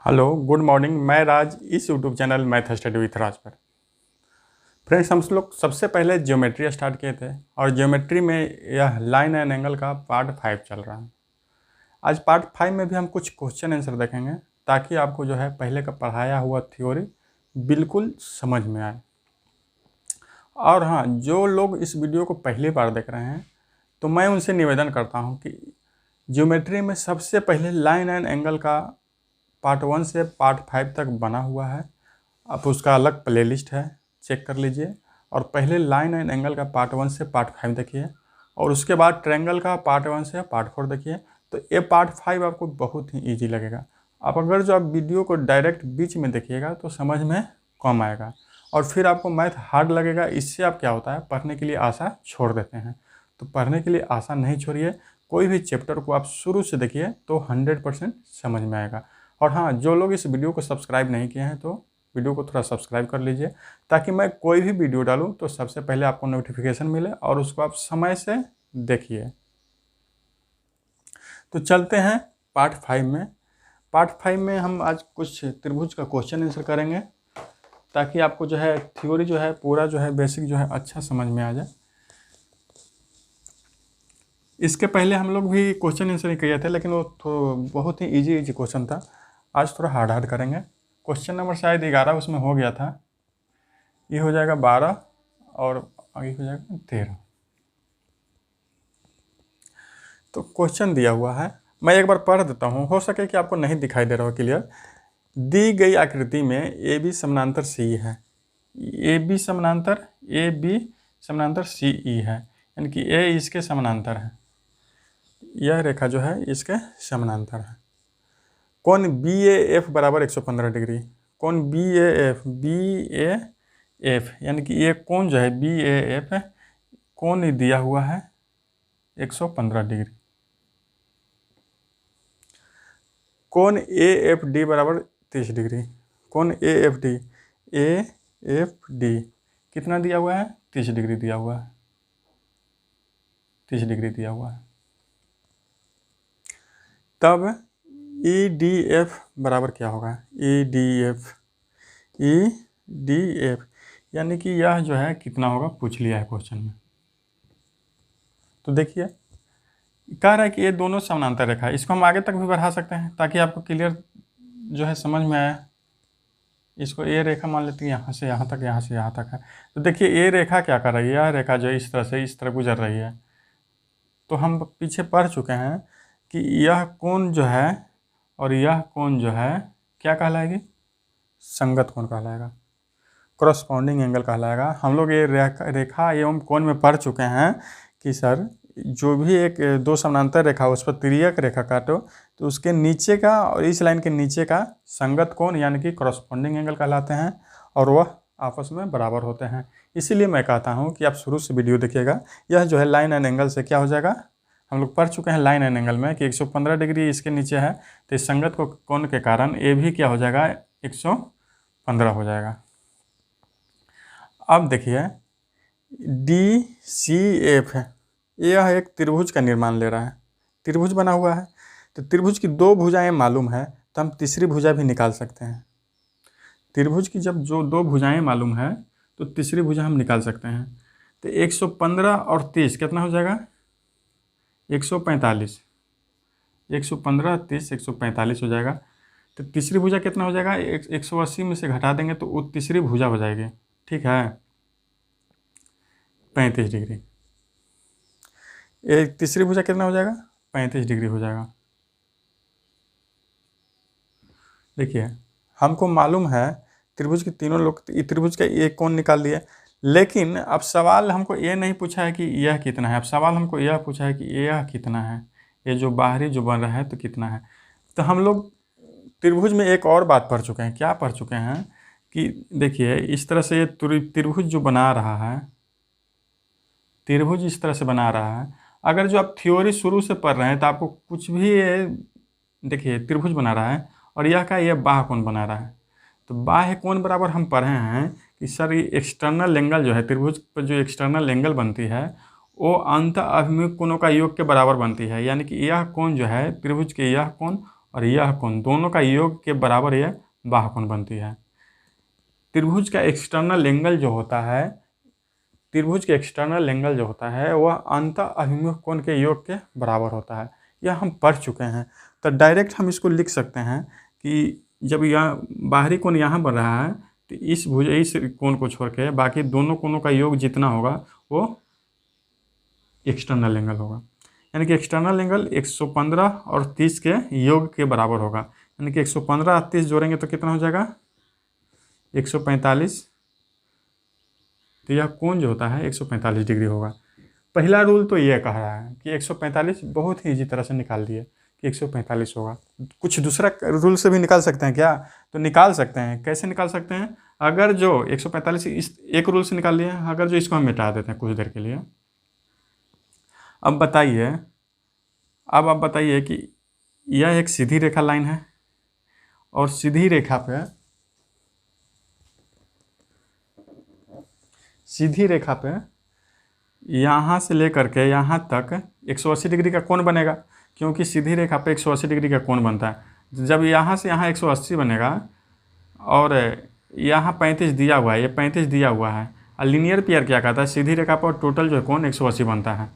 Hello good morning. मैं राज, इस YouTube channel math study with Raj पर। फ्रेंड्स, हम लोग सबसे पहले ज्योमेट्री स्टार्ट किए थे और ज्योमेट्री में यह लाइन एंड एंगल का पार्ट 5 चल रहा है। आज पार्ट 5 में भी हम कुछ क्वेश्चन आंसर देखेंगे ताकि आपको जो है पहले का पढ़ाया हुआ थ्योरी बिल्कुल समझ में आए। और हाँ, जो लोग इस वीडियो को पहली बार देख रहे हैं तो मैं उनसे निवेदन करता हूँ कि ज्योमेट्री में सबसे पहले लाइन एंड एंगल का पार्ट 1 से पार्ट 5 तक बना हुआ है। आप उसका अलग प्लेलिस्ट है, चेक कर लीजिए। और पहले लाइन एंड एंगल का पार्ट 1 से पार्ट 5 देखिए और उसके बाद ट्रायंगल का पार्ट 1 से पार्ट 4 देखिए। तो ये पार्ट 5 आपको बहुत ही ईजी लगेगा। आप अगर जो आप वीडियो को डायरेक्ट बीच में देखिएगा तो समझ में कम आएगा और फिर आपको मैथ हार्ड लगेगा। इससे आप क्या होता है, पढ़ने के लिए आशा छोड़ देते हैं। तो पढ़ने के लिए आशा नहीं छोड़िए, कोई भी चैप्टर को आप शुरू से देखिए तो 100% समझ में आएगा। और हाँ, जो लोग इस वीडियो को सब्सक्राइब नहीं किए हैं तो वीडियो को थोड़ा सब्सक्राइब कर लीजिए ताकि मैं कोई भी वीडियो डालूं तो सबसे पहले आपको नोटिफिकेशन मिले और उसको आप समय से देखिए। तो चलते हैं पार्ट 5 में। पार्ट 5 में हम आज कुछ त्रिभुज का क्वेश्चन आंसर करेंगे ताकि आपको जो है थ्योरी जो है पूरा जो है बेसिक जो है अच्छा समझ में आ जाए। इसके पहले हम लोग भी क्वेश्चन आंसर ही किए थे, लेकिन वो तो बहुत ही इजी क्वेश्चन था। आज थोड़ा हार्ड करेंगे। क्वेश्चन नंबर शायद 11 उसमें हो गया था, ये हो जाएगा 12 और आगे हो जाएगा 13। तो क्वेश्चन दिया हुआ है, मैं एक बार पढ़ देता हूँ, हो सके कि आपको नहीं दिखाई दे रहा हो क्लियर। दी गई आकृति में ए बी समानांतर सी है, ए बी समानांतर सी ई है, यानी कि ए इसके समानांतर है, यह रेखा जो है इसके समानांतर है। कोण बी ए एफ बराबर 115 डिग्री। कोण बी ए एफ यानी कि ये कोण जो है बी ए एफ कोण दिया हुआ है 115 डिग्री। कोण ए एफ डी बराबर 30 डिग्री। कोण ए एफ डी कितना दिया हुआ है? 30 डिग्री दिया हुआ है, 30 डिग्री दिया हुआ है। तब ई डी एफ बराबर क्या होगा? ई डी एफ यानी कि यह जो है कितना होगा पूछ लिया है क्वेश्चन में। तो देखिए कह रहा है कि ये दोनों समानांतर रेखा है। इसको हम आगे तक भी बढ़ा सकते हैं ताकि आपको क्लियर जो है समझ में आए। इसको ये रेखा मान लेते हैं, यहाँ से यहाँ तक, यहाँ से यहाँ तक है। तो देखिए ये रेखा क्या कर रही है, यह रेखा जो है इस तरह से इस तरह गुजर रही है। तो हम पीछे पढ़ चुके हैं कि यह कोण जो है और यह कोण जो है क्या कहलाएगी? संगत कोण कहलाएगा, करस्पॉन्डिंग एंगल कहलाएगा। हम लोग ये रेखा एवं कोण में पढ़ चुके हैं कि सर जो भी एक दो समानांतर रेखा उस पर तिर्यक रेखा काटो तो उसके नीचे का और इस लाइन के नीचे का संगत कोण यानी कि करस्पॉन्डिंग एंगल कहलाते हैं और वह आपस में बराबर होते हैं। इसीलिए मैं कहता हूँ कि आप शुरू से वीडियो देखिएगा। यह जो है लाइन एंड एंगल से क्या हो जाएगा, हम लोग पढ़ चुके हैं लाइन एंड एंगल में कि 115 डिग्री इसके नीचे है तो इस संगत को कोण के कारण ये भी क्या हो जाएगा? 115 हो जाएगा। अब देखिए डी सी एफ है, यह एक त्रिभुज का निर्माण ले रहा है। त्रिभुज बना हुआ है तो त्रिभुज की दो भुजाएं मालूम है तो हम तीसरी भुजा भी निकाल सकते हैं। त्रिभुज की जब जो दो भुजाएं मालूम है तो तीसरी भुजा हम निकाल सकते हैं। तो 115 और 30 कितना हो जाएगा? 145। 115 30 145 हो जाएगा। तो तीसरी भुजा कितना हो जाएगा? 180 में से घटा देंगे तो वो तीसरी भुजा हो जाएगी, ठीक है, 35 डिग्री। एक तीसरी भुजा कितना हो जाएगा? 35 डिग्री हो जाएगा। देखिए हमको मालूम है त्रिभुज के तीनों लोग त्रिभुज का एक कोण निकाल दिए, लेकिन अब सवाल हमको ये नहीं पूछा है कि यह कितना है। अब सवाल हमको यह पूछा है कि यह कितना है, ये जो बाहरी जो बन रहा है तो कितना है। तो हम लोग त्रिभुज में एक और बात पढ़ चुके हैं। क्या पढ़ चुके हैं कि देखिए इस तरह से ये त्रिभुज जो बना रहा है, त्रिभुज इस तरह से बना रहा है। अगर जो आप थ्योरी शुरू से पढ़ रहे हैं तो आपको कुछ भी देखिए त्रिभुज बना रहा है और यह का ये बाह्य कोण बना रहा है। तो बाह्य कोण बराबर हम पढ़े हैं कि सर ये एक्सटर्नल एंगल जो है त्रिभुज पर जो एक्सटर्नल एंगल बनती है वो अंत अभिमुख कोणों का योग के बराबर बनती है। यानी कि यह कोण जो है त्रिभुज के यह कोण और यह कोण, दोनों का योग के बराबर यह बाह्य कोण बनती है। त्रिभुज का एक्सटर्नल एंगल जो होता है, त्रिभुज के एक्सटर्नल एंगल जो होता है वह अंतः अभिमुख कोण के योग के बराबर होता है। यह हम पढ़ चुके हैं। तो डायरेक्ट हम इसको लिख सकते हैं कि जब यह बाहरी कोण यहाँ बन रहा है तो इस कोण को छोड़ के बाकी दोनों कोणों का योग जितना होगा वो एक्सटर्नल एंगल होगा। यानी कि एक्सटर्नल एंगल 115 और 30 के योग के बराबर होगा। यानी कि 115 और 30 जोड़ेंगे तो कितना हो जाएगा 145। तो यह कोण जो होता है 145 डिग्री होगा। पहला रूल तो यह कह रहा है कि 145 बहुत ही ईजी तरह से निकाल दिए कि 145 होगा। कुछ दूसरा रूल से भी निकाल सकते हैं क्या? तो निकाल सकते हैं। कैसे निकाल सकते हैं? अगर जो 145 इस एक रूल से निकाल लिए, अगर जो इसको हम मिटा देते हैं कुछ देर के लिए। अब बताइए, अब आप बताइए कि यह एक सीधी रेखा लाइन है और सीधी रेखा पे यहाँ से लेकर के यहाँ तक 180 डिग्री का कोण बनेगा, क्योंकि सीधी रेखा पे 180 डिग्री का कोण बनता है। जब यहाँ से यहाँ 180 बनेगा और यहाँ 35 दिया हुआ है, ये 35 दिया हुआ है, और लीनियर पेयर क्या कहता है, सीधी रेखा पर टोटल जो कोण 180 बनता है।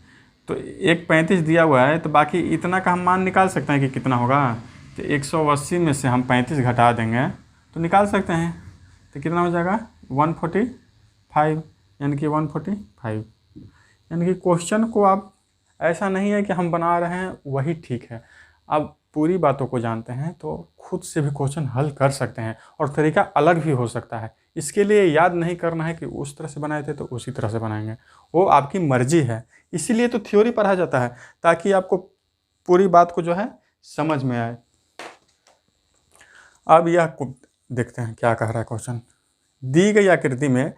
तो एक 35 दिया हुआ है तो बाकी इतना का हम मान निकाल सकते हैं कि कितना होगा। तो 180 में से हम 35 घटा देंगे तो निकाल सकते हैं। तो कितना हो जाएगा 145, यानी कि 145। यानी कि क्वेश्चन को आप ऐसा नहीं है कि हम बना रहे हैं वही ठीक है, आप पूरी बातों को जानते हैं तो खुद से भी क्वेश्चन हल कर सकते हैं और तरीका अलग भी हो सकता है। इसके लिए याद नहीं करना है कि उस तरह से बनाए थे तो उसी तरह से बनाएंगे, वो आपकी मर्जी है। इसीलिए तो थ्योरी पढ़ा जाता है ताकि आपको पूरी बात को जो है समझ में आए। अब यह देखते हैं क्या कह रहा है क्वेश्चन। दी गई आकृति में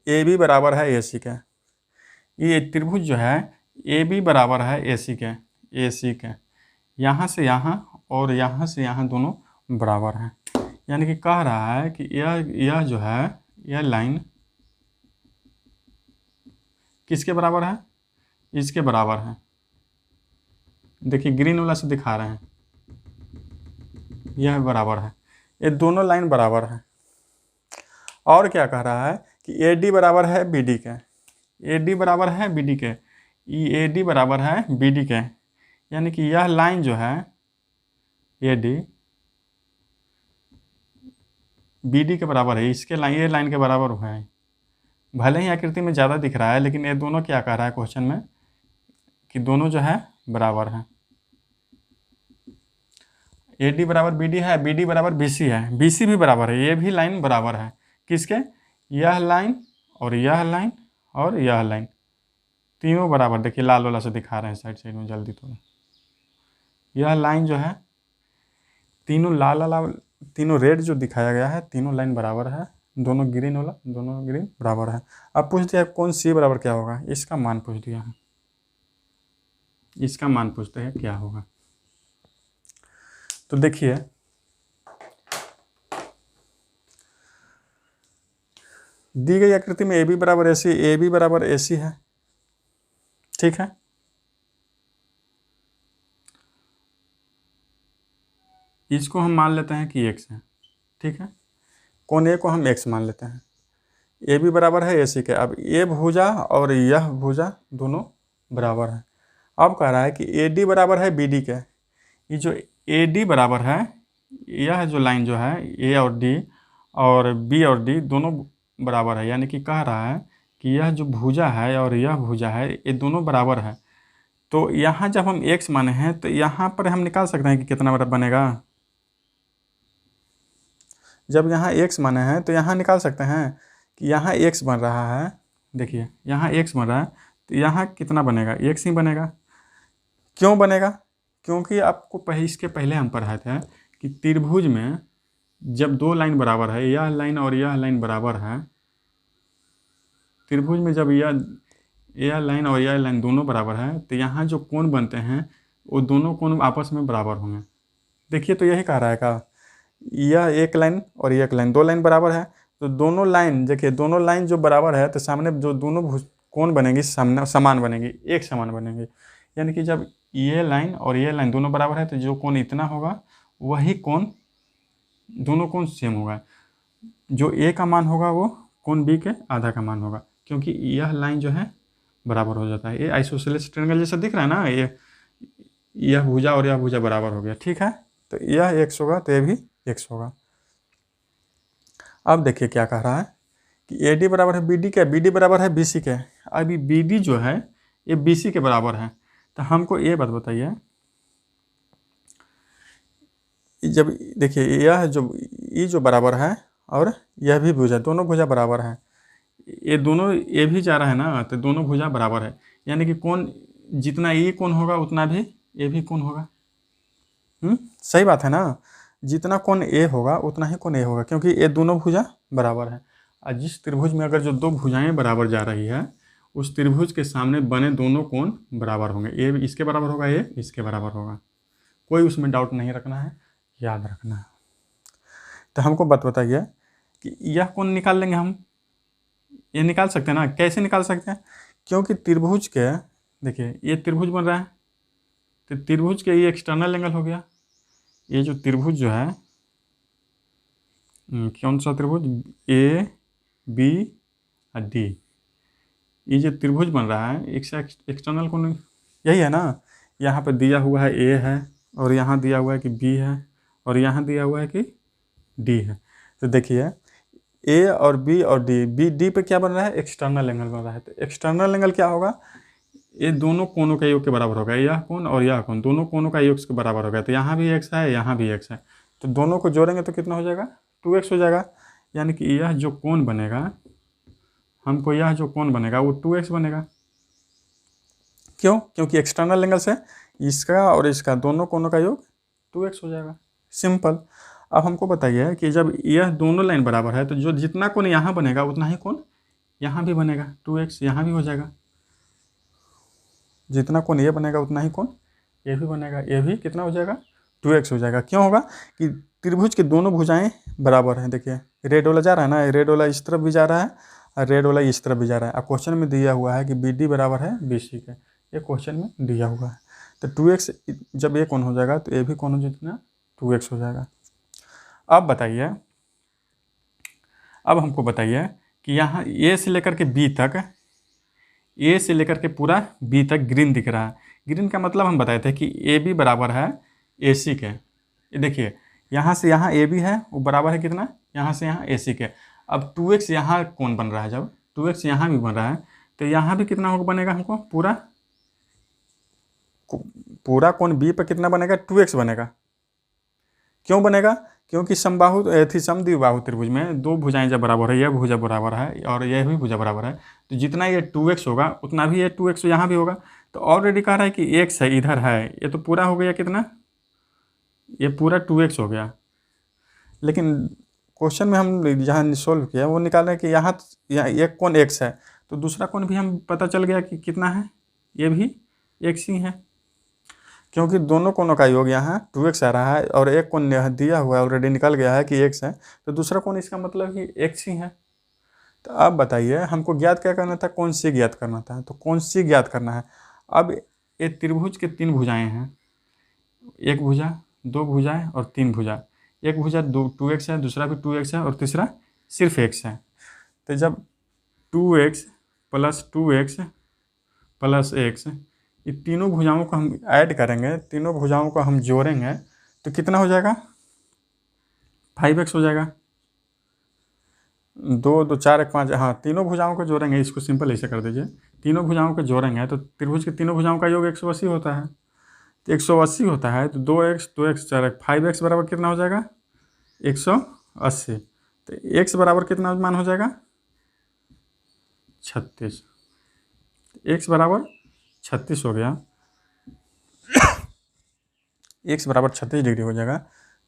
ए बी बराबर है ए सी के। ये त्रिभुज जो है ए बी बराबर है ए सी के, यहाँ से यहाँ और यहाँ से यहाँ दोनों बराबर हैं। यानी कि कह रहा है कि यह जो है यह लाइन किसके बराबर है, इसके बराबर है। देखिए ग्रीन वाला से दिखा रहे हैं, यह बराबर है, ये दोनों लाइन बराबर है। और क्या कह रहा है कि ए डी बराबर है बी डी के, ए डी बराबर है बी डी के, ए डी बराबर है बी डी के। यानी कि यह लाइन जो है ए डी बी डी के बराबर है, इसके लाइन ये लाइन के बराबर है। भले ही आकृति में ज़्यादा दिख रहा है लेकिन ये दोनों क्या कह रहा है क्वेश्चन में कि दोनों जो है बराबर है। ए डी बराबर बी डी है, बी डी बराबर बी सी है, बी सी भी बराबर है, ये भी लाइन बराबर है। किसके? यह लाइन और यह लाइन और यह लाइन, तीनों बराबर। देखिए लाल वाला से दिखा रहे हैं साइड में जल्दी थोड़ा। यह लाइन जो है तीनों लाल तीनों रेड जो दिखाया गया है, तीनों लाइन बराबर है, दोनों ग्रीन वाला दोनों ग्रीन बराबर है। अब पूछ दिया कौन सी बराबर क्या होगा, इसका मान पूछ दिया है, इसका मान पूछते हैं क्या होगा। तो देखिए दी गई आकृति में ए बी बराबर ए सी है, ठीक है। इसको हम मान लेते हैं कि x है, ठीक है। कोण ए को हम x मान लेते हैं। ए बी बराबर है ए सी के। अब ये भुजा और यह भुजा दोनों बराबर है। अब कह रहा है कि ए डी बराबर है बी डी के। ये जो ए डी बराबर है, यह जो लाइन जो है ए और डी और बी और डी दोनों बराबर है। यानी कि कह रहा है कि यह जो भुजा है और यह भुजा है ये दोनों बराबर है। तो यहाँ जब हम x माने हैं तो यहाँ पर हम निकाल सकते हैं कि कितना बराबर बनेगा। जब यहाँ x माने हैं तो यहाँ निकाल सकते हैं कि यहाँ x बन रहा है। देखिए यहाँ x बन रहा है तो यहाँ कितना बनेगा, x ही बनेगा। क्यों बनेगा? क्योंकि आपको इसके पहले हम पढ़ाए थे कि त्रिभुज में जब दो लाइन बराबर है, यह लाइन और यह लाइन बराबर है, त्रिभुज में जब यह लाइन और यह लाइन दोनों बराबर है तो यहाँ जो कोण बनते हैं वो दोनों कोण आपस में बराबर होंगे। देखिए तो यही कह रहा है का, यह एक लाइन और एक लाइन, दो लाइन बराबर है तो दोनों लाइन, देखिए दोनों लाइन जो बराबर है तो सामने जो दोनों कोण बनेगी सामने समान बनेगी, एक समान बनेगी। यानी कि जब ये लाइन और ये लाइन दोनों बराबर है तो जो कोण इतना होगा वही कोण, दोनों कोण सेम होगा। जो ए का मान होगा वो कोण बी के आधा का मान होगा, क्योंकि यह लाइन जो है बराबर हो जाता है। ये आइसोसेलेस ट्रायंगल जैसा दिख रहा है ना, यह भुजा और यह भुजा बराबर हो गया, ठीक है। तो यह x होगा तो ये भी x होगा। अब देखिए क्या कह रहा है कि AD बराबर है BD के, BD बराबर है BC के। अभी BD जो है ये BC के बराबर है। तो हमको ये बात बताइए, जब देखिए यह जो बराबर है और यह भी भुजा, दोनों भुजा बराबर है, ये दोनों ये भी जा रहा है ना, तो दोनों भुजा बराबर है। यानी कि कोण, जितना ये कोण होगा उतना भी ये भी कोण होगा। सही बात है ना, जितना कोण ए होगा उतना ही कोण ए होगा, क्योंकि ये दोनों भुजा बराबर है। और जिस त्रिभुज में अगर जो दो भुजाएं बराबर जा रही है, उस त्रिभुज के सामने बने दोनों कोण बराबर होंगे। ए इसके बराबर होगा, ए इसके बराबर होगा। कोई उसमें डाउट नहीं रखना है, याद रखना है। तो हमको बात बताइए कि यह कोण निकाल लेंगे हम, ये निकाल सकते हैं ना। कैसे निकाल सकते हैं? क्योंकि त्रिभुज के, देखिए ये त्रिभुज बन रहा है, तो त्रिभुज के ये एक्सटर्नल एंगल हो गया। ये जो त्रिभुज जो है, कौन सा त्रिभुज, ए बी और डी, ये जो त्रिभुज बन रहा है एक्सटर्नल कोण यही है ना। यहाँ पर दिया हुआ है ए है, और यहाँ दिया हुआ है कि बी है, और यहाँ दिया हुआ है कि डी है। तो देखिए ए और बी और डी, बी डी पे क्या बन रहा है, एक्सटर्नल एंगल बन रहा है। तो एक्सटर्नल एंगल क्या होगा, ये दोनों कोणों का योग के बराबर होगा। यह कोण और यह कोण, दोनों कोणों का योग के बराबर होगा। तो यहाँ भी x है, यहाँ भी x है, तो दोनों को जोड़ेंगे तो कितना हो जाएगा, 2x हो जाएगा। यानी कि यह जो कोण बनेगा, हमको यह जो कोण बनेगा वो 2x बनेगा। क्यों? क्योंकि एक्सटर्नल एंगल से इसका और इसका दोनों कोणों का योग 2x हो जाएगा, सिंपल। अब हमको बताइए कि जब यह दोनों लाइन बराबर है, तो जो जितना कोण यहाँ बनेगा उतना ही कोण यहाँ भी बनेगा, 2x यहाँ भी हो जाएगा। जितना कोण ये बनेगा उतना ही कोण ये भी बनेगा, ये भी कितना हो जाएगा, 2x हो जाएगा। क्यों होगा कि त्रिभुज के दोनों भुजाएं बराबर हैं। देखिए रेड वाला जा रहा है ना, रेड वाला इस तरफ भी जा रहा है और रेड वाला इस तरफ भी जा रहा है। अब क्वेश्चन में दिया हुआ है कि BD बराबर है BC के, ये क्वेश्चन में दिया हुआ है। तो 2x जब ये कोण हो जाएगा तो ये भी कोण हो जितना 2x हो जाएगा। अब बताइए, अब हमको बताइए कि यहाँ A से लेकर के B तक, ए से लेकर के पूरा बी तक ग्रीन दिख रहा है। ग्रीन का मतलब हम बताए थे कि ए बी बराबर है ए सी के। ये देखिए यहाँ से यहाँ ए बी है, वो बराबर है कितना, यहाँ से यहाँ ए सी के। अब 2x यहाँ कौन बन रहा है, जब 2x यहाँ भी बन रहा है तो यहाँ भी कितना होगा बनेगा, हमको पूरा कोण बी पर कितना बनेगा, 2x बनेगा। क्यों बनेगा? क्योंकि समबाहु थी समद्विबाहु त्रिभुज में दो भुजाएं जब बराबर है, यह भुजा बराबर है और यह भी भुजा बराबर है, तो जितना ये 2x होगा उतना भी ये 2x यहाँ भी होगा। तो ऑलरेडी कह रहा है कि x है इधर है, ये तो पूरा हो गया कितना, ये पूरा 2x हो गया। लेकिन क्वेश्चन में हम जहाँ सोल्व किया वो निकाल रहे हैं कि यहाँ एक कोण x है, तो दूसरा कोण भी हम पता चल गया कि कितना है, ये भी x ही है। क्योंकि दोनों कोणों का योग यहाँ 2x आ रहा है और एक कोण दिया हुआ है, ऑलरेडी निकल गया है कि x है, तो दूसरा कोण इसका मतलब कि x ही है। तो अब बताइए हमको ज्ञात क्या करना था, कौन सी ज्ञात करना था, तो कौन सी ज्ञात करना है। अब ये त्रिभुज के 3 भुजाएं हैं, एक भुजा, 2 भुजाएं और 3 भुजा। एक भुजा 2x है, दूसरा भी 2x है और तीसरा सिर्फ x है। तो जब 2x plus 2x plus x, ये तीनों भुजाओं को हम ऐड करेंगे, तीनों भुजाओं को हम जोड़ेंगे तो कितना हो जाएगा, 5x हो जाएगा। 2 2 4 1 5, हाँ तीनों भुजाओं को जोड़ेंगे, इसको सिंपल ऐसे कर दीजिए, तीनों भुजाओं को जोड़ेंगे तो त्रिभुज के तीनों भुजाओं का योग 180 होता है। तो 180 होता है तो 2x 4 5x बराबर कितना हो जाएगा, 180। तो x बराबर कितना मान हो जाएगा, 36। x बराबर 36 हो गया, x बराबर 36 डिग्री हो जाएगा।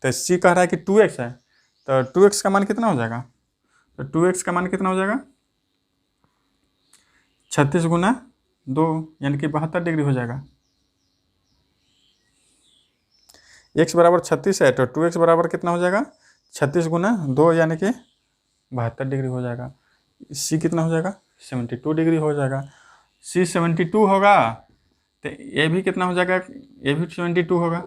तो c कह रहा है कि 2x है, तो 2x का मान कितना हो जाएगा, तो 2x का मान कितना हो जाएगा, 36 गुना 2 यानी कि 72 डिग्री हो जाएगा। x बराबर 36 है तो 2x बराबर कितना हो जाएगा, 36 गुना 2 यानी कि 72 डिग्री हो जाएगा। c कितना हो जाएगा, 72 डिग्री हो जाएगा। c 72 होगा तो ये भी कितना हो जाएगा, ये भी 72 होगा।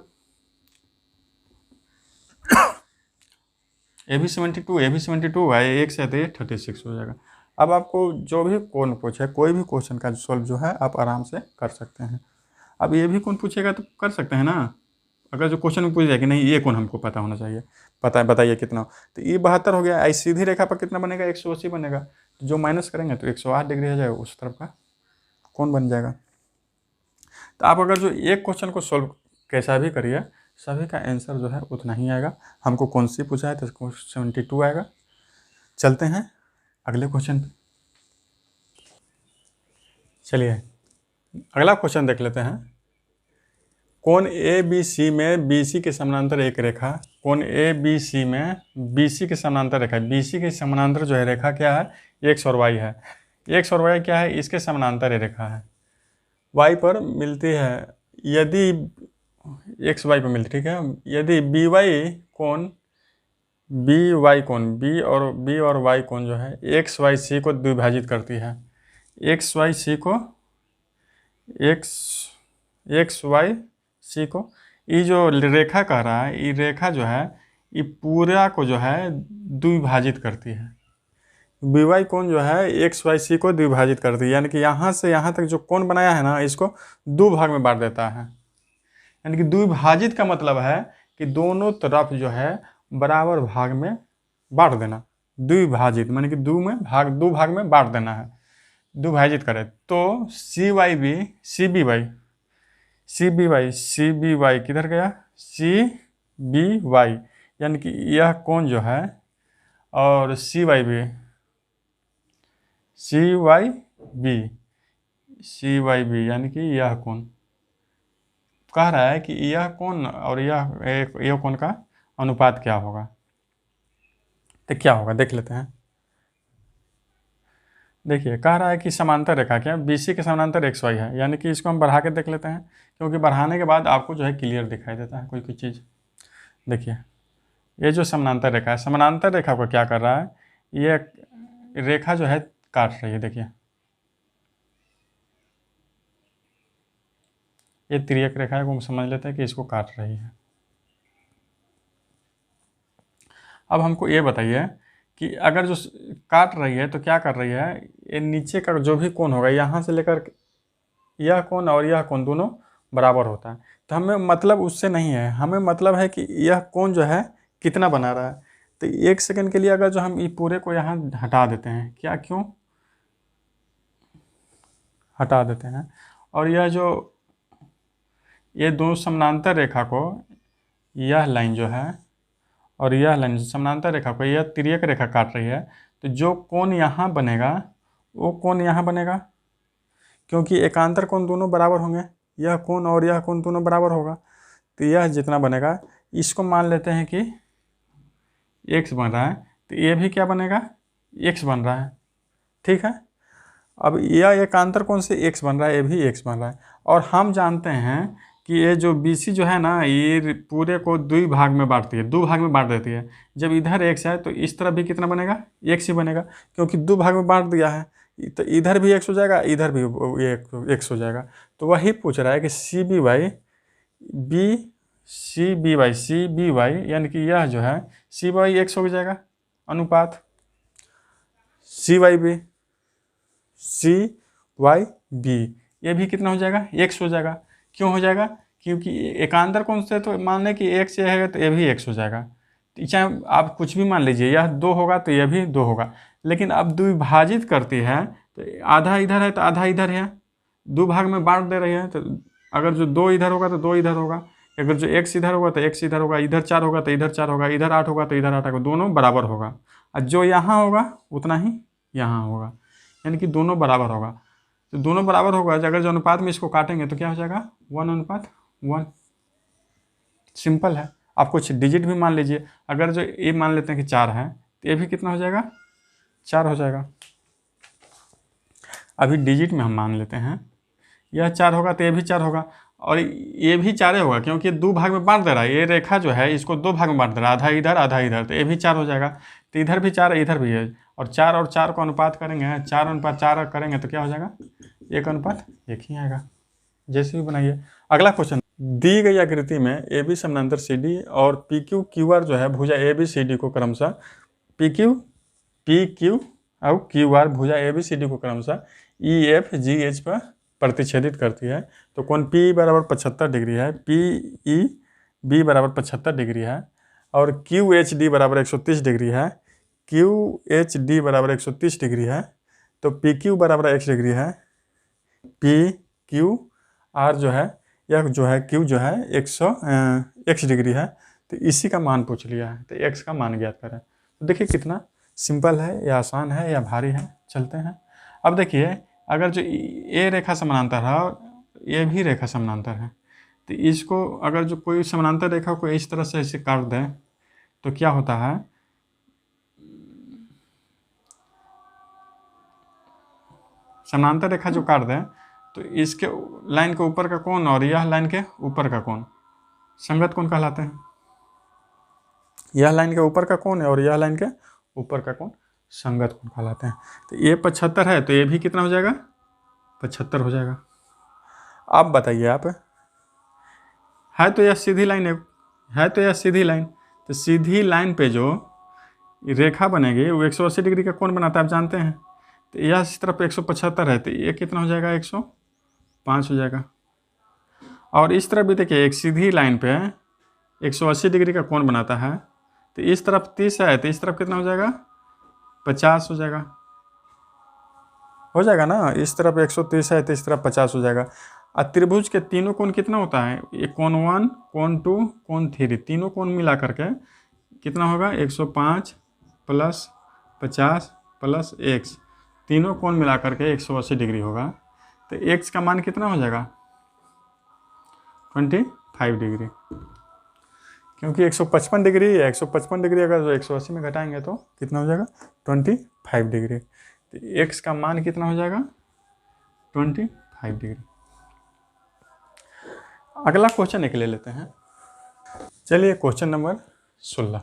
ए भी 72 है, एक से तो ये 36 हो जाएगा। अब आपको जो भी कौन पूछे, कोई भी क्वेश्चन का सॉल्व जो है आप आराम से कर सकते हैं। अब ये भी कौन पूछेगा तो कर सकते हैं ना। अगर जो क्वेश्चन में पूछ जाए कि नहीं ये कौन हमको पता होना चाहिए, पता है बताइए कितना हो, तो ये 72 हो गया। ऐसी सीधी रेखा पर कितना बनेगा, 180 बनेगा। तो जो माइनस करेंगे तो 108 डिग्री हो जाएगा, उस तरफ का कौन बन जाएगा। तो आप अगर जो एक क्वेश्चन को सॉल्व कैसा भी करिए, सभी का आंसर जो है उतना ही आएगा। हमको कौन सी पूछा है तो 72 आएगा। चलते हैं अगले क्वेश्चन पे। चलिए अगला क्वेश्चन देख लेते हैं। कोण ए बी सी में बी सी के समानांतर एक रेखा, कोण ए बी सी में बी सी के समानांतर रेखा, बी सी के समानांतर जो है रेखा क्या है, एक्स और वाई है। एक्स और वाई क्या है, इसके समानांतर रेखा है, वाई पर मिलती है। यदि एक्स वाई पर मिलती, ठीक है, यदि बी वाई कोण बी और वाई कोण जो है एक्स वाई सी को द्विभाजित करती है। एक्स वाई सी को एक्स वाई सी को, ये जो रेखा कह रहा है, ये रेखा जो है ये पूरा को जो है द्विभाजित करती है। बी वाई कोण जो है एक्स वाई सी को द्विभाजित करती है, यानी कि यहाँ से यहाँ तक जो कोण बनाया है ना, इसको दो भाग में बांट देता है। यानी कि द्विभाजित का मतलब है कि दोनों तरफ जो है बराबर भाग में बांट देना। द्विभाजित माने कि दो भाग में बांट देना है, द्विभाजित करे। तो सी बी वाई किधर गया, सी बी वाई, यानी कि यह कोण जो है, और सी वाई बी यानी कि यह कोण कह रहा है कि यह कोण और यह कोण का अनुपात क्या होगा। तो क्या होगा देख लेते हैं। देखिए कह रहा है कि समांतर रेखा क्या, BC के समानांतर एक्स वाई है, यानी कि इसको हम बढ़ा के देख लेते हैं, क्योंकि बढ़ाने के बाद आपको जो है क्लियर दिखाई देता है कोई चीज़। देखिए ये जो समानांतर रेखा है, समानांतर रेखा को क्या कर रहा है, ये रेखा जो है काट रही है। देखिए ये तिर्यक रेखा है, को हम समझ लेते हैं कि इसको काट रही है। अब हमको ये बताइए कि अगर जो काट रही है तो क्या कर रही है, ये नीचे का जो भी कोण होगा, यहाँ से लेकर यह कोण और यह कोण दोनों बराबर होता है। तो हमें मतलब उससे नहीं है, हमें मतलब है कि यह कोण जो है कितना बना रहा है। तो एक सेकंड के लिए अगर जो हम ये पूरे को यहाँ हटा देते हैं, क्या क्यों हटा देते हैं, और यह जो ये दो समानांतर रेखा को, यह लाइन जो है और यह लाइन समानांतर रेखा को, यह तिर्यक रेखा काट रही है, तो जो कोण यहाँ बनेगा वो कोण यहाँ बनेगा, क्योंकि एकांतर कोण दोनों बराबर होंगे, यह कोण और यह कोण दोनों बराबर होगा। तो यह जितना बनेगा, इसको मान लेते हैं कि x बन रहा है, तो ये भी क्या बनेगा, x बन रहा है, ठीक है। अब यह एकांतर कोण से x बन रहा है, ये भी x बन रहा है। और हम जानते हैं कि ये जो BC जो है ना, ये पूरे को दो भाग में बांटती है, दो भाग में बांट देती है। जब इधर x है तो इस तरफ भी कितना बनेगा, x ही बनेगा, क्योंकि दो भाग में बांट दिया है। तो इधर भी x हो जाएगा, इधर भी x हो जाएगा। तो वही पूछ रहा है कि सी बी वाई यानी कि यह जो है सी वाई एक्स हो जाएगा, अनुपात सी वाई बी, ये भी कितना हो जाएगा, x हो जाएगा। क्यों हो जाएगा, क्योंकि एकांतर कोण से तो मान लें कि x ये है तो ये भी x हो जाएगा। चाहे आप कुछ भी मान लीजिए, यह 2 होगा तो यह भी 2 होगा, लेकिन अब द्विभाजित करती है तो आधा इधर है तो आधा इधर है, दो भाग में बांट दे रही है। तो अगर जो 2 इधर होगा तो 2 इधर होगा, अगर जो x इधर होगा तो x इधर होगा, इधर 4 होगा तो इधर 4 होगा, इधर 8 होगा तो इधर 8 होगा, दोनों बराबर होगा। और जो यहाँ होगा उतना ही यहाँ होगा, यानी कि दोनों बराबर होगा। तो दोनों बराबर होगा, अगर जो अनुपात में इसको काटेंगे तो क्या हो जाएगा, 1:1। सिंपल है। आप कुछ डिजिट भी मान लीजिए, अगर जो ये मान लेते हैं कि 4 है तो ये भी कितना हो जाएगा, 4 हो जाएगा। अभी डिजिट में हम मान लेते हैं, यह 4 होगा तो ये भी 4 होगा, और ये भी 4 होगा, क्योंकि दो भाग में बांट दे रहा है। ये रेखा जो है इसको दो भाग में बांट दे रहा है, आधा इधर आधा इधर, तो ये भी 4 हो जाएगा। तो इधर भी 4 इधर भी है, और 4 को अनुपात करेंगे, 4:4 करेंगे तो क्या हो जाएगा, 1:1 ही आएगा। जैसे भी बनाइए। अगला क्वेश्चन दी गई आकृति में ए बी समानांतर सी डी और पी क्यू क्यू आर जो है भुजा ए बी सी डी को क्रमशः पी क्यू और क्यू आर भुजा ए बी सी डी को क्रमशः ई एफ जी एच पर प्रतिच्छेदित करती है। तो कोण पी बराबर 75 डिग्री है, पी ई बी बराबर 75 डिग्री है और क्यू एच डी बराबर 130 डिग्री है, क्यू एच डी बराबर 130 डिग्री है। तो पी क्यू बराबर x डिग्री है, पी क्यू आर जो है यह जो है क्यू जो है 100 डिग्री है। तो इसी का मान पूछ लिया है, तो x का मान ज्ञात करें। तो देखिए कितना सिंपल है या आसान है या भारी है। चलते हैं। अब देखिए अगर जो ए रेखा समानांतर है ये भी रेखा समानांतर है, तो इसको अगर जो कोई समानांतर रेखा को इस तरह से ऐसे काट दें तो क्या होता है, समानांतर रेखा जो काट दें तो इसके लाइन के ऊपर का कोण और यह लाइन के ऊपर का कोण संगत कोण कहलाते हैं। यह लाइन के ऊपर का कोण है और यह लाइन के ऊपर का कोण संगत कोण कहलाते हैं। तो ये 75 है तो ये भी कितना हो जाएगा, 75 हो जाएगा। अब बताइए आप, है तो यह सीधी लाइन है तो यह सीधी लाइन, तो सीधी लाइन पे जो रेखा बनेगी वो 180 डिग्री का कोण बनाता है, आप जानते हैं। तो यह इस तरफ 175 है तो ये कितना हो जाएगा, 105 हो जाएगा। और इस तरफ भी देखिए एक सीधी लाइन पे 180 डिग्री का कोण बनाता है, तो इस तरफ 30 है तो इस तरफ कितना हो जाएगा, 50 हो जाएगा। हो जाएगा ना, इस तरफ 130 है तो इस तरफ 50 हो जाएगा। और त्रिभुज के तीनों कोण कितना होता है, ये कोण 1 कोण 2 कोण 3, तीनों कोण मिला करके कितना होगा, 105 प्लस 50 प्लस x, तीनों कोण मिला करके 180 डिग्री होगा। तो x का मान कितना हो जाएगा, 25 डिग्री, क्योंकि 155 डिग्री है। 155 डिग्री अगर 180 में घटाएंगे तो कितना हो जाएगा, 25 डिग्री। तो x का मान कितना हो जाएगा, 25 डिग्री। अगला क्वेश्चन एक ले लेते हैं। चलिए क्वेश्चन नंबर 16,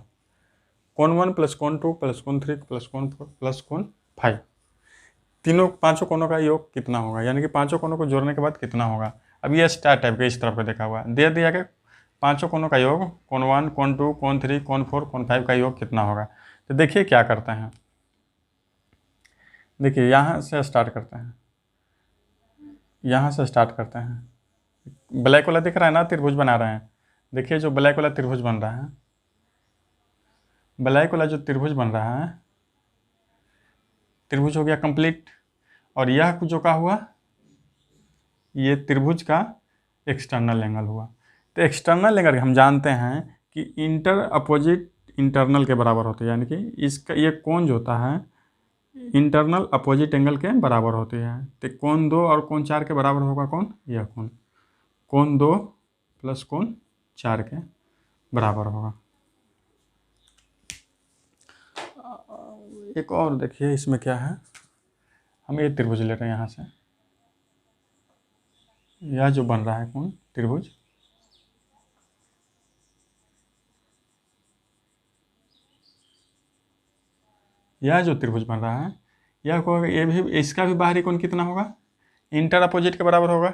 कोण 1 प्लस कोण 2 प्लस कोण 3 प्लस कोण 4 प्लस कोण 5, पांचों कोणों का योग कितना होगा, यानी कि पांचों कोणों को जोड़ने के बाद कितना होगा। अब ये स्टार टाइप का इस तरफ का देखा हुआ दे दिया कि पांचों कोणों का योग, कोण 1 कोण 2 कोण 3 कोण 4 कोण 5 का योग कितना होगा। तो देखिए क्या करते हैं, देखिए यहाँ से स्टार्ट करते हैं, यहाँ से स्टार्ट करते हैं। ब्लैक वाला दिख रहा है ना, त्रिभुज बना रहे हैं। देखिए जो ब्लैक वाला त्रिभुज बन रहा है, ब्लैक वाला जो त्रिभुज बन रहा है, त्रिभुज हो गया कंप्लीट। और यह जो का हुआ, ये त्रिभुज का एक्सटर्नल एंगल हुआ। तो एक्सटर्नल एंगल हम जानते हैं कि इंटर अपोजिट इंटरनल के बराबर होते हैं, यानी कि इसका ये कोण जो होता है इंटरनल अपोजिट एंगल के बराबर होते हैं। तो कोण 2 और कोण 4 के बराबर होगा कौन, यह कोण 2 प्लस कोण 4 के बराबर होगा। एक और देखिए इसमें क्या है, हम ये त्रिभुज ले रहे हैं यहाँ से, यह जो बन रहा है कोण त्रिभुज, यह जो त्रिभुज बन रहा है यह को ये भी, इसका भी बाहरी कोण कितना होगा, इंटर अपोजिट के बराबर होगा।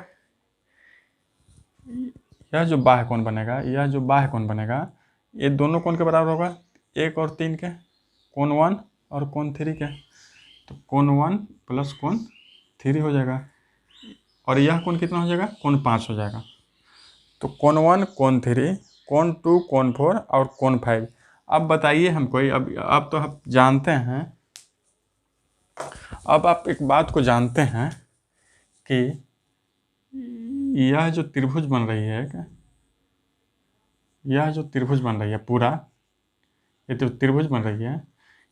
यह जो बाह्य कोण बनेगा, यह जो बाह्य कोण बनेगा ये दोनों कोण के बराबर होगा, 1 और 3 के, कोण 1 और कोण 3 के। तो कोण 1 प्लस कोण 3 हो जाएगा। और यह कोण कितना हो जाएगा, कोण 5 हो जाएगा। तो कोण 1 कोण 3 कोण 2 कोण 4 और कोण 5। अब बताइए हमको, अब तो आप जानते हैं, अब आप एक बात को जानते हैं कि यह जो त्रिभुज बन रही है, यह जो त्रिभुज बन रही है पूरा, ये तो त्रिभुज बन रही है,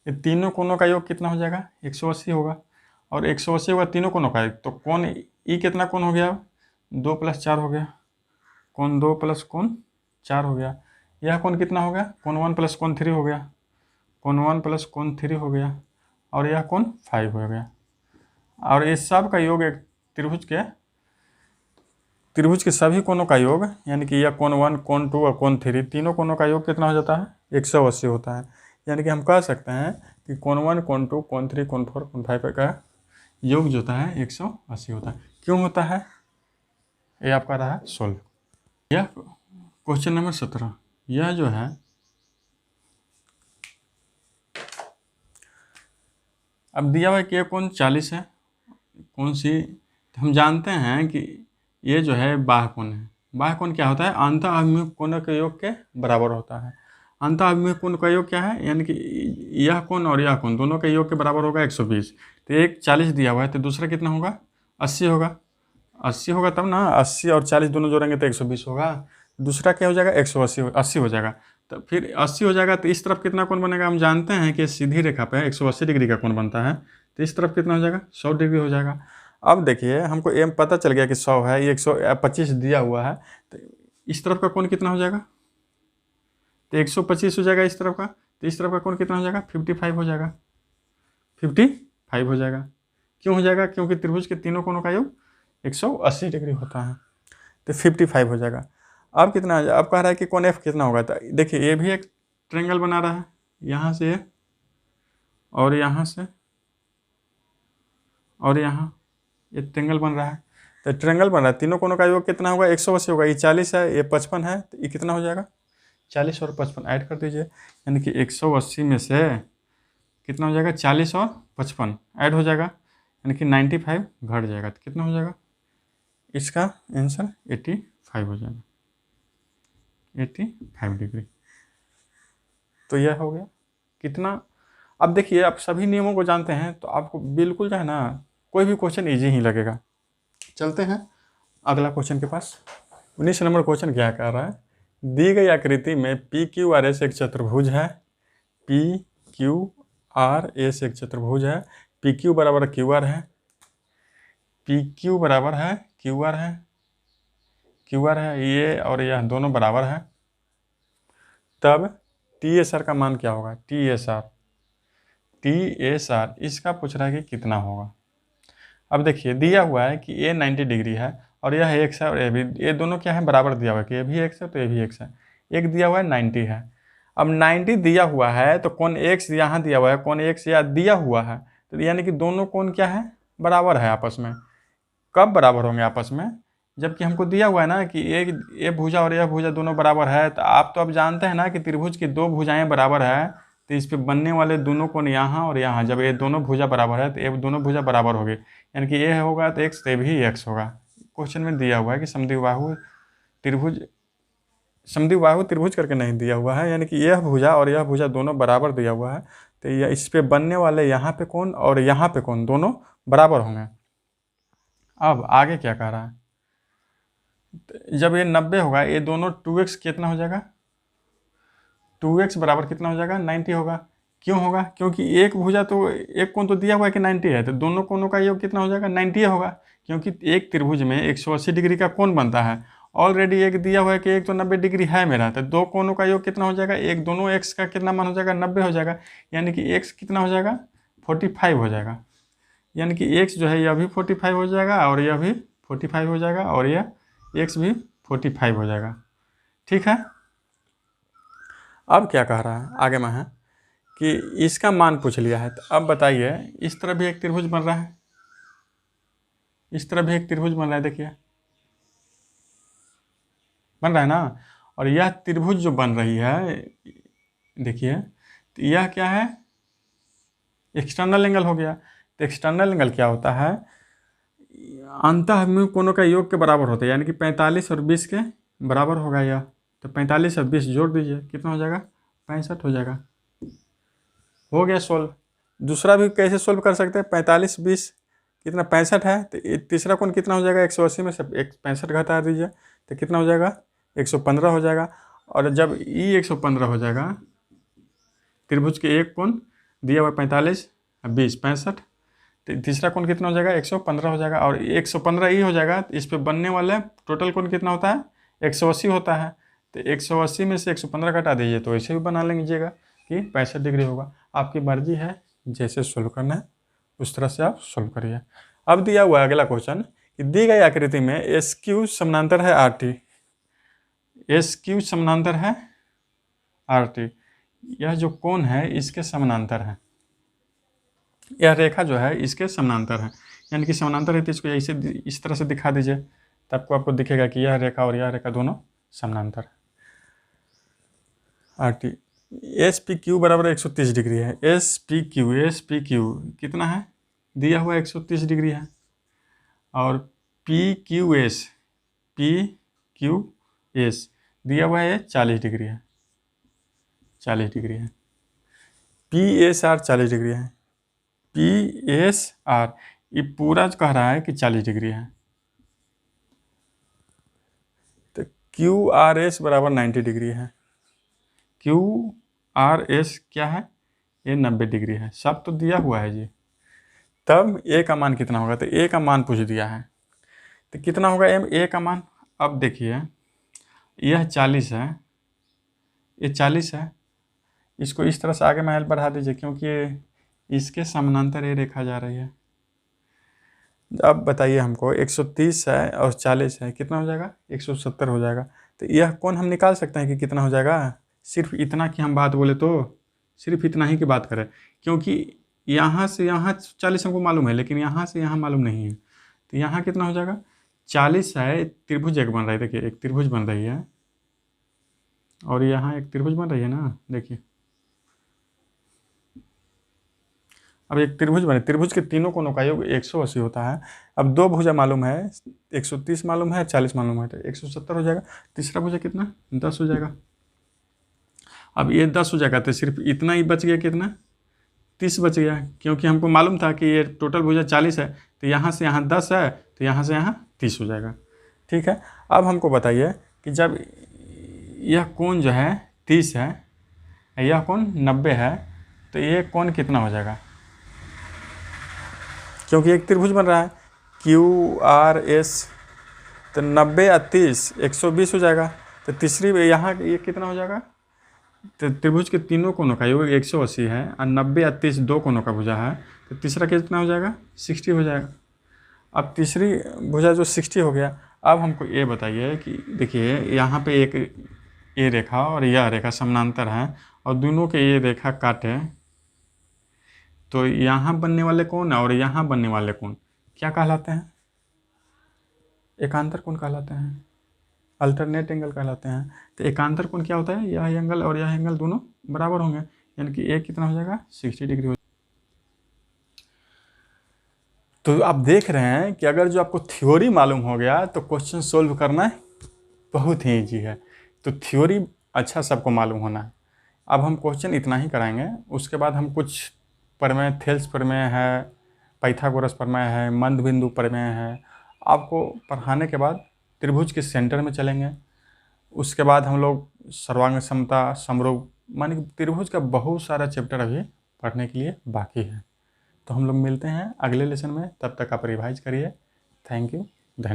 ये तीनों कोणों का योग कितना हो जाएगा, 180 होगा। और 180 होगा तीनों कोणों का, तो कोण ई कितना कोण हो गया, 2 प्लस 4 हो गया, कोण 2 प्लस कोण 4 हो गया। यह कोण कितना हो गया, कोण 1 प्लस कोण 3 हो गया, कोण 1 प्लस कोण 3 हो गया। और यह कोण 5 हो गया। और इस सब का योग एक त्रिभुज के सभी कोणों का योग, यानी कि यह कोण 1 कोण 2 और कोण 3 तीनों कोणों का योग कितना हो जाता है, 180 होता है। यानी कि हम कह सकते हैं कि कोण 1 कोण 2 कोण 3 कोण 4 कोण 5 का योग जो होता है 180 होता है। क्यों होता है, ये आपका रहा सोल्व। यह क्वेश्चन नंबर 17, यह जो है अब दिया हुआ है कि यह कोण 40 है, कौन सी, हम जानते हैं कि ये जो है बाह्य कोण है। बाह्य कोण क्या होता है? अंतः अभिमुख कोणों के योग के बराबर होता है। अंतः अभिमुख कोण का योग क्या है? यानी कि यह कोण और यह कोण दोनों के योग के बराबर होगा 120। तो एक 40 दिया हुआ है तो दूसरा कितना होगा? 80 होगा। 80 होगा तब ना, 80 और 40 दोनों जोड़ेंगे तो 120 होगा। दूसरा क्या हो जाएगा? 180 हो जाएगा। तो फिर 80 हो जाएगा तो इस तरफ कितना कोण बनेगा? हम जानते हैं कि सीधी रेखा पे 180 डिग्री का कोण बनता है, तो इस तरफ कितना हो जाएगा? 100 डिग्री हो जाएगा। अब देखिए हमको ये पता चल गया कि 100 है, ये 125 दिया हुआ है, तो इस तरफ का कोण कितना हो जाएगा? तो 125 हो जाएगा इस तरफ का, तो इस तरफ का कोण कितना हो जाएगा? 55 हो जाएगा। 55 हो जाएगा। क्यों हो जाएगा? क्योंकि त्रिभुज के तीनों कोणों का योग 180 डिग्री होता है, तो 55 हो जाएगा। अब कितना अब कह रहा है कि कोण एफ कितना होगा? तो देखिए ये भी एक ट्रायंगल बना रहा है, यहाँ से और यहाँ से और यहाँ ये ट्रायंगल बन रहा है। तो ट्रायंगल बन रहा है, तीनों कोणों का योग कितना होगा? 180 होगा। ये 40 है, ये 55 है, तो ये कितना हो जाएगा? 40 और 55 ऐड कर दीजिए, यानी कि 180 में से कितना हो जाएगा? 40 और 55 ऐड हो जाएगा, यानी कि 95 घट जाएगा। तो कितना हो जाएगा? इसका आंसर 85 हो जाएगा, 85 डिग्री। तो यह हो गया कितना। अब देखिए आप सभी नियमों को जानते हैं तो आपको बिल्कुल जो है ना कोई भी क्वेश्चन इजी ही लगेगा। चलते हैं अगला क्वेश्चन के पास। 19 नंबर क्वेश्चन क्या कह रहा है? दी गई आकृति में पी क्यू आर एस एक चतुर्भुज है। पी क्यू आर एस एक चतुर्भुज है। पी क्यू बराबर क्यू आर है। पी क्यू बराबर है क्यू आर है। क्यू आर है, ये और यह दोनों बराबर है। तब टी एस आर का मान क्या होगा? टी एस आर इसका पूछ रहा है कि कितना होगा। अब देखिए दिया हुआ है कि ये 90 डिग्री है और यह एक्स है और ये भी, ये दोनों क्या है? बराबर दिया हुआ है कि ये भी एक्स है तो ये भी एक्स है। एक दिया हुआ है 90 है। अब 90 दिया हुआ है तो कौन एक्स यहाँ दिया हुआ है, कौन एक्स यहाँ दिया हुआ है, तो यानी कि दोनों कौन क्या है? बराबर है आपस में। कब बराबर होंगे आपस में? जबकि हमको दिया हुआ है ना कि एक ये भुजा और यह भुजा दोनों बराबर है। तो आप तो अब जानते हैं ना कि त्रिभुज की दो भुजाएं बराबर है, तो इस पे बनने वाले दोनों कोण यहाँ और यहाँ, जब ये दोनों भुजा बराबर है तो ये दोनों भुजा बराबर होगी, यानी कि ये होगा तो एक्स, ये भी एक्स होगा। क्वेश्चन में दिया हुआ है कि समद्विबाहु त्रिभुज, समद्विबाहु त्रिभुज करके नहीं दिया हुआ है, यानी कि यह भुजा और यह भुजा दोनों बराबर दिया हुआ है, तो यह इस पे बनने वाले यहाँ पे कोण और यहाँ पे कोण दोनों बराबर होंगे। अब आगे क्या कह रहा है? जब ये 90 होगा, ये दोनों 2x कितना हो जाएगा? 2x बराबर कितना हो जाएगा? 90 होगा। क्यों होगा? क्योंकि एक भुजा तो एक कोण तो दिया हुआ है कि 90 है, तो दोनों कोणों का योग कितना हो जाएगा? 90 होगा, क्योंकि एक त्रिभुज में 180 डिग्री का कोण बनता है। ऑलरेडी एक दिया हुआ है कि एक तो 90 डिग्री है मेरा, तो दो कोणों का योग कितना हो जाएगा? एक दोनों x का कितना मान हो जाएगा? 90 हो जाएगा, यानी कि x कितना हो जाएगा? 45 हो जाएगा। यानी कि x जो है यह भी 45 हो जाएगा और यह भी 45 हो जाएगा और यह x भी 45 हो जाएगा। ठीक है। अब क्या कह रहा है आगे में है कि इसका मान पूछ लिया है, तो अब बताइए इस तरह भी एक त्रिभुज बन रहा है, इस तरह भी एक त्रिभुज बन रहा है, देखिए बन रहा है ना। और यह त्रिभुज जो बन रही है देखिए, तो यह क्या है? एक्सटर्नल एंगल हो गया। तो एक्सटर्नल एंगल क्या होता है? अंतः अभिमुख कोणों का योग के बराबर होता है, यानी कि 45 और 20 के बराबर होगा यह। तो 45 और 20 जोड़ दीजिए, कितना हो जाएगा? 65 हो जाएगा। हो गया सोल्व। दूसरा भी कैसे सोल्व कर सकते हैं? 45 20 कितना? 65 है, तो तीसरा कोण कितना हो जाएगा? 180 में से 65 घटा दीजिए, तो कितना हो जाएगा? 115 हो जाएगा। और जब ई 115 हो जाएगा, त्रिभुज के एक कोण दिया हुआ 45 20 65, तो तीसरा कोण कितना हो जाएगा? 115 हो जाएगा। और 115 ई हो जाएगा, तो इस पे बनने वाले टोटल कोण कितना होता है? 180 होता है। तो 180 में से 115 घटा दीजिए, तो ऐसे भी बना लीजिएगा कि 65 डिग्री होगा। आपकी मर्जी है, जैसे सोल्व करना है उस तरह से आप सोल्व करिए। अब दिया हुआ है अगला क्वेश्चन कि दी गई आकृति में एस क्यू समानांतर है आर टी। एस क्यू समानांतर है आर टी, यह जो कोण है इसके समानांतर है। यह रेखा जो है इसके समानांतर है, यानी कि समानांतर है तो इसको ऐसे इस तरह से दिखा दीजिए, तब आपको दिखेगा कि यह रेखा और यह रेखा दोनों समानांतर। R T S P Q बराबर 130 डिग्री है। एस पी क्यू कितना है दिया हुआ 130 डिग्री है। और पी क्यू एस दिया हुआ है 40 डिग्री है। 40 डिग्री है। पी एस आर 40 डिग्री है। पी एस आर ये पूरा कह रहा है कि 40 डिग्री है। तो क्यू आर एस बराबर 90 डिग्री है। क्यू आर एस क्या है, ये 90 डिग्री है। सब तो दिया हुआ है जी। तब ए का मान कितना होगा, तो ए का मान पूछ दिया है तो कितना होगा ए का मान। अब देखिए यह 40 है, ये 40 है। इसको इस तरह से आगे महल बढ़ा दीजिए क्योंकि इसके समानांतर ये रेखा जा रही है। अब बताइए हमको 130 है और 40 है, कितना हो जाएगा 170 हो जाएगा। तो यह कोण हम निकाल सकते हैं कि कितना हो जाएगा। सिर्फ इतना की हम बात बोले तो सिर्फ इतना ही की बात करें, क्योंकि यहाँ से यहाँ 40 हमको मालूम है लेकिन यहाँ से यहाँ मालूम नहीं है। तो यहाँ कितना हो जाएगा 40 है। त्रिभुज एक बन रहा है, देखिए एक त्रिभुज बन रही है और यहाँ एक त्रिभुज बन रही है ना, देखिए। अब एक त्रिभुज बने, त्रिभुज के तीनों कोणों का योग 180 होता है। अब दो भुजा मालूम है, 130 मालूम है, 40 मालूम है, तो 170 हो जाएगा। तीसरा भुजा कितना 10 हो जाएगा। अब ये 10 हो जाएगा तो सिर्फ इतना ही बच गया, कितना 30 बच गया, क्योंकि हमको मालूम था कि ये टोटल भुजा 40 है तो यहाँ से यहाँ 10 है तो यहाँ से यहाँ 30 हो जाएगा। ठीक है। अब हमको बताइए कि जब यह कोण जो है 30 है, यह कोण 90 है, तो ये कोण कितना हो जाएगा, क्योंकि एक त्रिभुज बन रहा है क्यू आर एस। तो 90 और 30 120 हो जाएगा। तो तीसरी यहाँ ये कितना हो जाएगा, तो त्रिभुज के तीनों कोणों का योग 180 है और 90 और 30 दो कोणों का भुजा है, तो तीसरा कितना हो जाएगा 60 हो जाएगा। अब तीसरी भुजा जो 60 हो गया। अब हमको ये बताइए कि देखिए यहाँ पे एक ये रेखा और यह रेखा समानांतर है और दोनों के ये रेखा काटे, तो यहाँ बनने वाले कोण और यहाँ बनने वाले कोण क्या कहलाते हैं, एकांतर कोण कहलाते हैं, अल्टरनेट एंगल कहलाते हैं। तो एकांतर कोण क्या होता है, यह एंगल और यह एंगल दोनों बराबर होंगे, यानी कि एक कितना हो जाएगा 60 डिग्री हो। तो आप देख रहे हैं कि अगर जो आपको थ्योरी मालूम हो गया तो क्वेश्चन सोल्व करना बहुत ही ईजी है। तो थ्योरी अच्छा सबको मालूम होना है। अब हम क्वेश्चन इतना ही कराएंगे, उसके बाद हम कुछ प्रमेय, थेल्स प्रमेय है, पाइथागोरस प्रमेय है, मंदबिंदु प्रमेय है, आपको पढ़ाने के बाद त्रिभुज के सेंटर में चलेंगे। उसके बाद हम लोग सर्वांग समता, समरूप, मानी त्रिभुज का बहुत सारा चैप्टर अभी पढ़ने के लिए बाकी है। तो हम लोग मिलते हैं अगले लेसन में, तब तक आप रिवाइज करिए। Thank you.